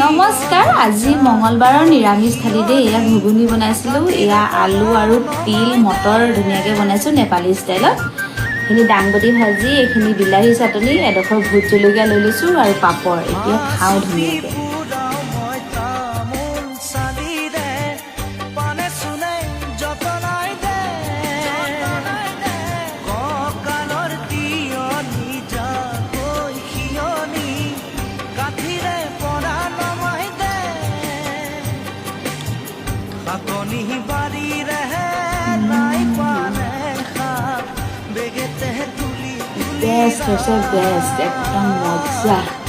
নমস্কাৰ, আজি মঙ্গলবাৰৰ নিৰামিষ থালি দে। এয়া ঘুগুনি বনাইছিলোঁ, এয়া আলু আৰু তিল মটৰ ধুনীয়াকৈ বনাইছোঁ নেপালী ষ্টাইলত। এইখিনি দাংবডি ভাজি, এইখিনি বিলাহী চাটনি, এডোখৰ ভোট জলকীয়া লৈ লৈছোঁ আৰু পাপৰ। এতিয়া খাওঁ ধুনীয়াকৈ। বেষ্ট হৈছে, বেষ্ট, একদম মজা।